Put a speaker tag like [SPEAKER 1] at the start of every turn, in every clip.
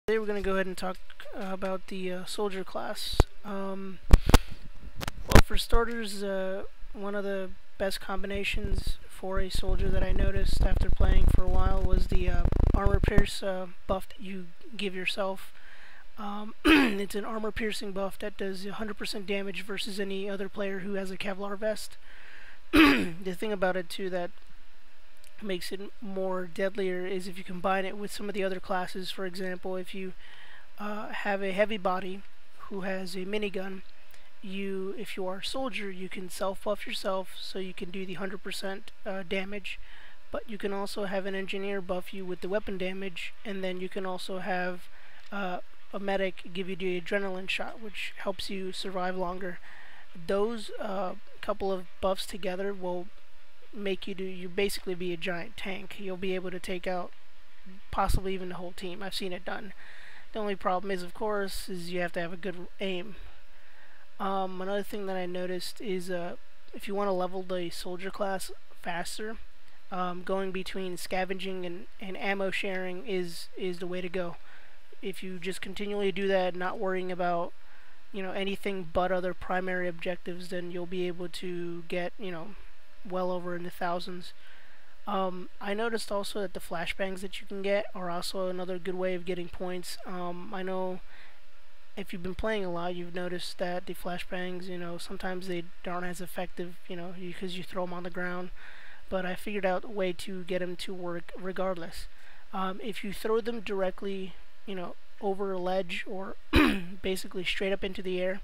[SPEAKER 1] Today we're going to go ahead and talk about the soldier class. Well, for starters, one of the best combinations for a soldier that I noticed after playing for a while was the armor pierce buff that you give yourself. It's an armor piercing buff that does 100% damage versus any other player who has a Kevlar vest. The thing about it too that makes it more deadlier is if you combine it with some of the other classes. For example, if you have a heavy body who has a minigun, if you are a soldier, you can self-buff yourself so you can do the 100% damage, but you can also have an engineer buff you with the weapon damage, and then you can also have a medic give you the adrenaline shot, which helps you survive longer. Those couple of buffs together will make you basically be a giant tank. You'll be able to take out possibly even the whole team. I've seen it done. The only problem is, of course, you have to have a good aim. Another thing that I noticed is if you want to level the soldier class faster, going between scavenging and ammo sharing is the way to go. If you just continually do that, not worrying about anything but other primary objectives, then you'll be able to get well over in the thousands. I noticed also that the flashbangs that you can get are also another good way of getting points. I know if you've been playing a lot, you've noticed that the flashbangs, sometimes they aren't as effective, because you throw them on the ground. But I figured out a way to get them to work regardless. If you throw them directly, over a ledge or basically straight up into the air,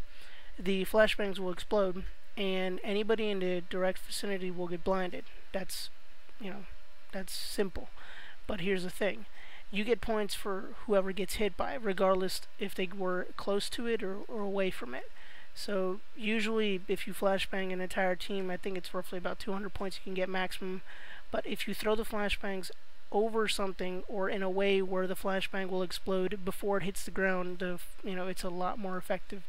[SPEAKER 1] the flashbangs will explode, and anybody in the direct vicinity will get blinded. That's simple. But here's the thing. You get points for whoever gets hit by it, regardless if they were close to it or away from it. So usually if you flashbang an entire team, I think it's roughly about 200 points you can get maximum. But if you throw the flashbangs over something or in a way where the flashbang will explode before it hits the ground, it's a lot more effective.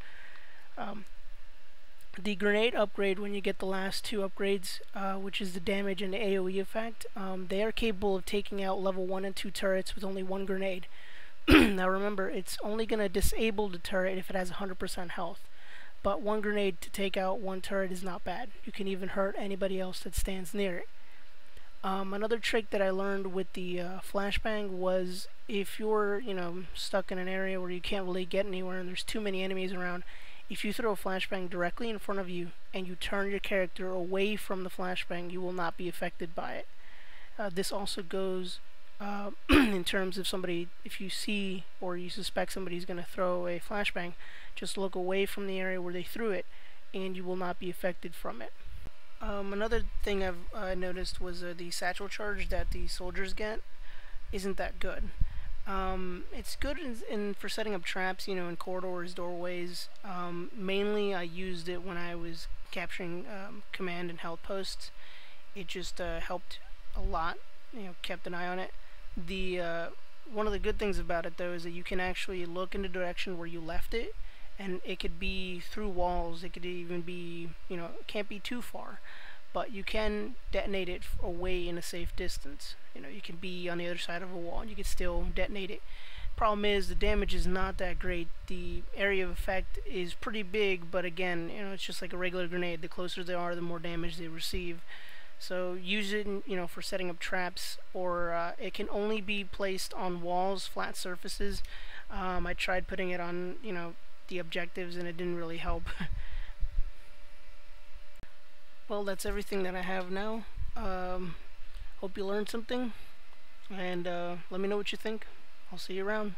[SPEAKER 1] The grenade upgrade, when you get the last two upgrades, which is the damage and the AoE effect, they are capable of taking out level 1 and 2 turrets with only one grenade. Now remember, it's only going to disable the turret if it has 100% health. But one grenade to take out one turret is not bad. You can even hurt anybody else that stands near it. Another trick that I learned with the flashbang was if you're stuck in an area where you can't really get anywhere and there's too many enemies around, if you throw a flashbang directly in front of you and you turn your character away from the flashbang, you will not be affected by it. This also goes in terms of if you see or you suspect somebody's going to throw a flashbang, just look away from the area where they threw it and you will not be affected from it. Another thing I've noticed was the satchel charge that the soldiers get isn't that good. It's good for setting up traps, in corridors, doorways. Mainly I used it when I was capturing command and held posts. It just helped a lot, kept an eye on it. One of the good things about it though is that you can actually look in the direction where you left it, and it could be through walls, it could even be, it can't be too far, but you can detonate it away in a safe distance. You can be on the other side of a wall and you can still detonate it. Problem is, the damage is not that great. The area of effect is pretty big, but again, it's just like a regular grenade. The closer they are, the more damage they receive. So use it, for setting up traps, or it can only be placed on walls, flat surfaces. I tried putting it on, the objectives, and it didn't really help. Well, that's everything that I have now. Hope you learned something, and let me know what you think. I'll see you around.